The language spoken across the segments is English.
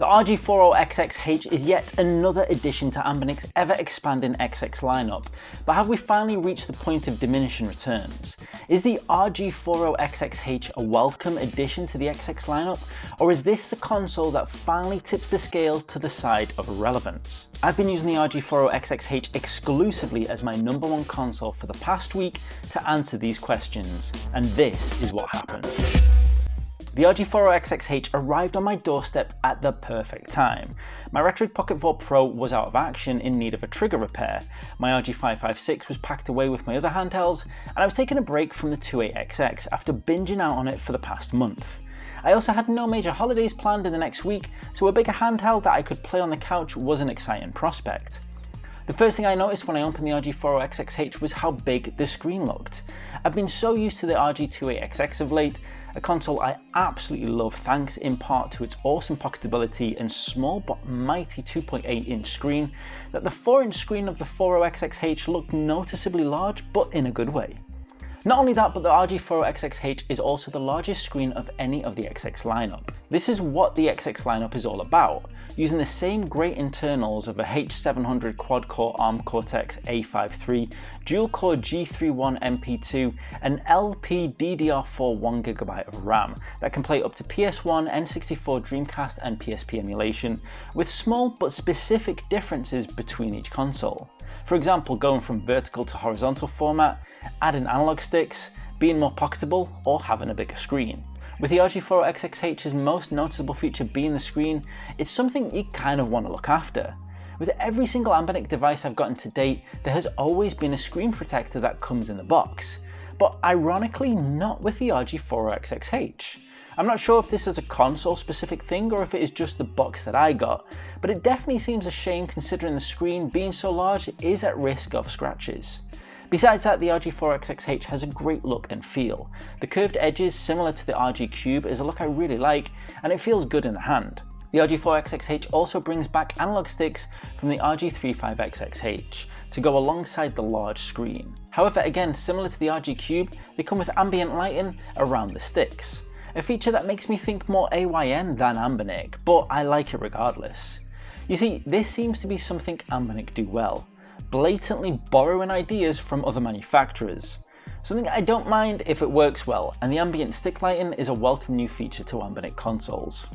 The RG40XX H is yet another addition to Anbernic's ever-expanding XX lineup, but have we finally reached the point of diminishing returns? Is the RG40XX H a welcome addition to the XX lineup, or is this the console that finally tips the scales to the side of relevance? I've been using the RG40XX H exclusively as my #1 console for the past week to answer these questions, and this is what happened. The RG40XX H arrived on my doorstep at the perfect time. My Rhetoric Pocket 4 Pro was out of action in need of a trigger repair, my RG556 was packed away with my other handhelds, and I was taking a break from the 28XX after binging out on it for the past month. I also had no major holidays planned in the next week, so a bigger handheld that I could play on the couch was an exciting prospect. The first thing I noticed when I opened the RG40XX H was how big the screen looked. I've been so used to the RG28XX of late, a console I absolutely love thanks in part to its awesome pocketability and small but mighty 2.8-inch screen, that the 4-inch screen of the 40XX H looked noticeably large, but in a good way. Not only that, but the RG40XX H is also the largest screen of any of the XX lineup. This is what the XX lineup is all about, using the same great internals of a H700 quad-core ARM Cortex-A53, dual-core G31 MP2, and LPDDR4 1GB of RAM that can play up to PS1, N64, Dreamcast, and PSP emulation, with small but specific differences between each console. For example, going from vertical to horizontal format, adding analog sticks, being more pocketable, or having a bigger screen. With the RG40XX H's most noticeable feature being the screen, it's something you kind of want to look after. With every single Anbernic device I've gotten to date, there has always been a screen protector that comes in the box, but ironically not with the RG40XX H. I'm not sure if this is a console specific thing or if it is just the box that I got, but it definitely seems a shame considering the screen being so large is at risk of scratches. Besides that, the RG40XX H has a great look and feel. The curved edges similar to the RG Cube is a look I really like, and it feels good in the hand. The RG40XX H also brings back analog sticks from the RG35XXH H to go alongside the large screen. However, again, similar to the RG Cube, they come with ambient lighting around the sticks. A feature that makes me think more AYN than Anbernic, but I like it regardless. You see, this seems to be something Anbernic do well, blatantly borrowing ideas from other manufacturers. Something I don't mind if it works well, and the ambient stick lighting is a welcome new feature to Anbernic consoles.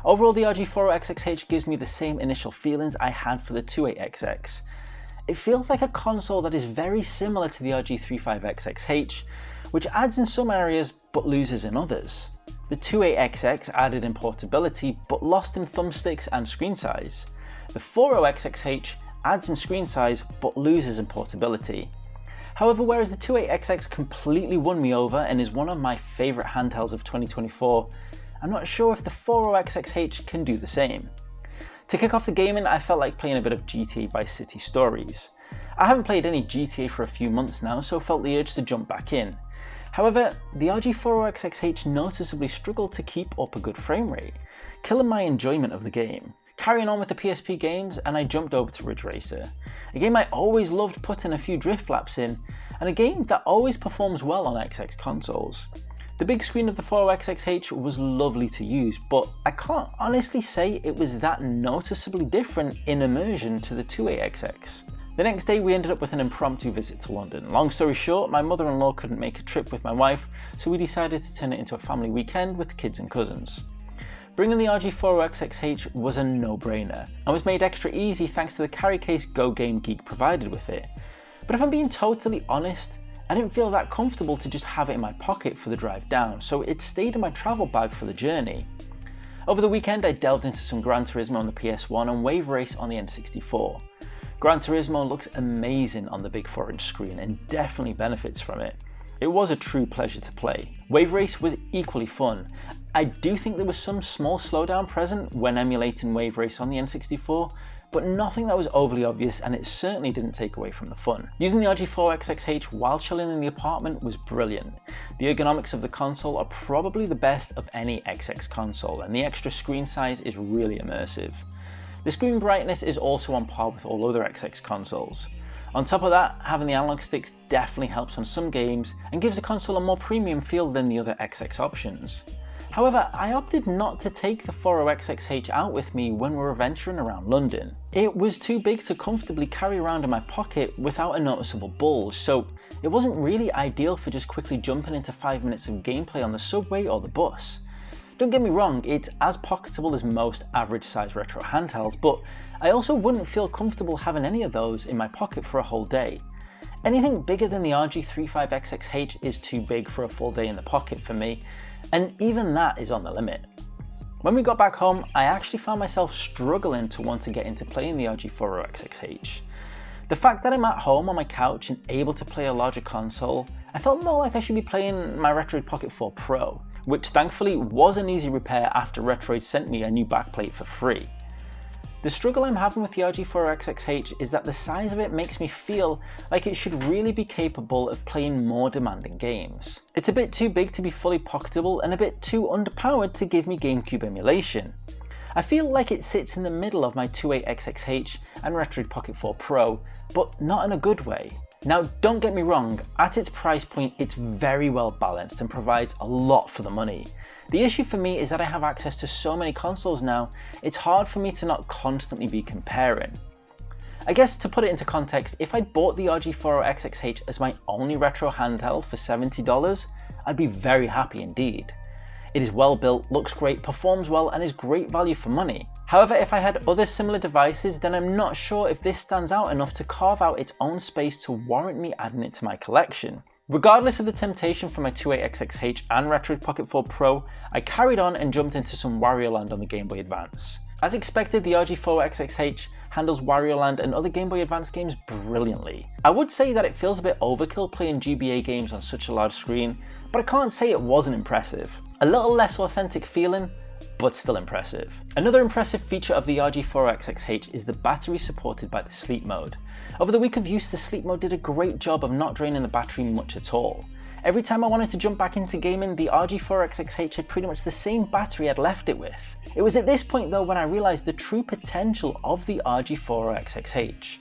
Overall, the RG40XX H gives me the same initial feelings I had for the 28XX. It feels like a console that is very similar to the RG35XXH H, which adds in some areas but loses in others. The 28XX added in portability but lost in thumbsticks and screen size. The 40XX H adds in screen size but loses in portability. However, whereas the 28XX completely won me over and is one of my favourite handhelds of 2024, I'm not sure if the 40XX H can do the same. To kick off the gaming, I felt like playing a bit of GTA Vice City Stories. I haven't played any GTA for a few months now, so felt the urge to jump back in. However, the RG40XX H noticeably struggled to keep up a good frame rate, killing my enjoyment of the game. Carrying on with the PSP games, and I jumped over to Ridge Racer, a game I always loved putting a few drift laps in, and a game that always performs well on XX consoles. The big screen of the 40XX H was lovely to use, but I can't honestly say it was that noticeably different in immersion to the 28XX. The next day we ended up with an impromptu visit to London. Long story short, my mother-in-law couldn't make a trip with my wife, so we decided to turn it into a family weekend with kids and cousins. Bringing the RG40XX H was a no-brainer, and was made extra easy thanks to the carry case Go Game Geek provided with it. But if I'm being totally honest, I didn't feel that comfortable to just have it in my pocket for the drive down, so it stayed in my travel bag for the journey. Over the weekend I delved into some Gran Turismo on the PS1 and Wave Race on the N64. Gran Turismo looks amazing on the big 4-inch screen and definitely benefits from it. It was a true pleasure to play. Wave Race was equally fun. I do think there was some small slowdown present when emulating Wave Race on the N64, but nothing that was overly obvious, and it certainly didn't take away from the fun. Using the RG40XX H while chilling in the apartment was brilliant. The ergonomics of the console are probably the best of any XX console, and the extra screen size is really immersive. The screen brightness is also on par with all other XX consoles. On top of that, having the analog sticks definitely helps on some games and gives the console a more premium feel than the other XX options. However, I opted not to take the 40XX out with me when we were venturing around London. It was too big to comfortably carry around in my pocket without a noticeable bulge, so it wasn't really ideal for just quickly jumping into 5 minutes of gameplay on the subway or the bus. Don't get me wrong, it's as pocketable as most average size retro handhelds, but I also wouldn't feel comfortable having any of those in my pocket for a whole day. Anything bigger than the RG35XX H is too big for a full day in the pocket for me, and even that is on the limit. When we got back home, I actually found myself struggling to want to get into playing the RG40XX H. The fact that I'm at home on my couch and able to play a larger console, I felt more like I should be playing my Retroid Pocket 4 Pro, which thankfully was an easy repair after Retroid sent me a new backplate for free. The struggle I'm having with the RG40XX H is that the size of it makes me feel like it should really be capable of playing more demanding games. It's a bit too big to be fully pocketable and a bit too underpowered to give me GameCube emulation. I feel like it sits in the middle of my 28XX H and Retroid Pocket 4 Pro, but not in a good way. Now, don't get me wrong, at its price point it's very well balanced and provides a lot for the money. The issue for me is that I have access to so many consoles now, it's hard for me to not constantly be comparing. I guess to put it into context, if I'd bought the RG40XX H as my only retro handheld for $70, I'd be very happy indeed. It is well built, looks great, performs well, and is great value for money. However, if I had other similar devices, then I'm not sure if this stands out enough to carve out its own space to warrant me adding it to my collection. Regardless of the temptation for my 28XX H and Retroid Pocket 4 Pro, I carried on and jumped into some Wario Land on the Game Boy Advance. As expected, the RG40XX H handles Wario Land and other Game Boy Advance games brilliantly. I would say that it feels a bit overkill playing GBA games on such a large screen, but I can't say it wasn't impressive. A little less authentic feeling, but still impressive. Another impressive feature of the RG40XX H is the battery supported by the sleep mode. Over the week of use, the sleep mode did a great job of not draining the battery much at all. Every time I wanted to jump back into gaming, the RG40XX H had pretty much the same battery I'd left it with. It was at this point though when I realised the true potential of the RG40XX H.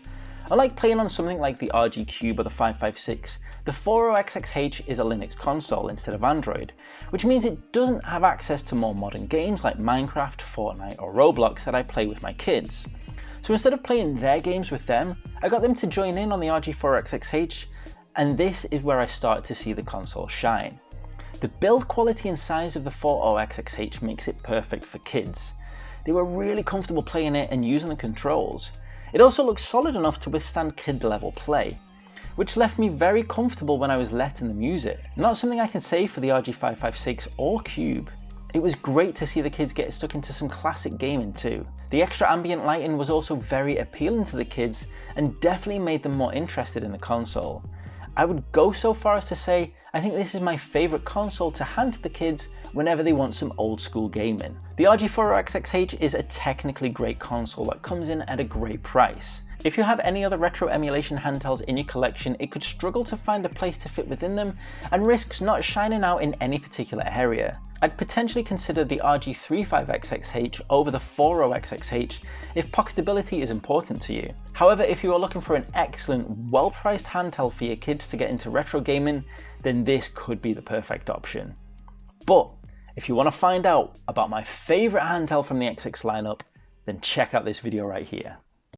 Unlike playing on something like the RG Cube or the 556, the 40XX H is a Linux console instead of Android, which means it doesn't have access to more modern games like Minecraft, Fortnite or Roblox that I play with my kids. So instead of playing their games with them, I got them to join in on the RG40XX H, and this is where I started to see the console shine. The build quality and size of the 40XX H makes it perfect for kids. They were really comfortable playing it and using the controls. It also looks solid enough to withstand kid level play, which left me very comfortable when I was letting them use it. Not something I can say for the RG556 or Cube. It was great to see the kids get stuck into some classic gaming too. The extra ambient lighting was also very appealing to the kids and definitely made them more interested in the console. I would go so far as to say I think this is my favourite console to hand to the kids whenever they want some old school gaming. The RG40XX H is a technically great console that comes in at a great price. If you have any other retro emulation handhelds in your collection, it could struggle to find a place to fit within them and risks not shining out in any particular area. I'd potentially consider the RG35XX H over the 40XX H if pocketability is important to you. However, if you are looking for an excellent, well-priced handheld for your kids to get into retro gaming, then this could be the perfect option. But if you want to find out about my favourite handheld from the XX lineup, then check out this video right here.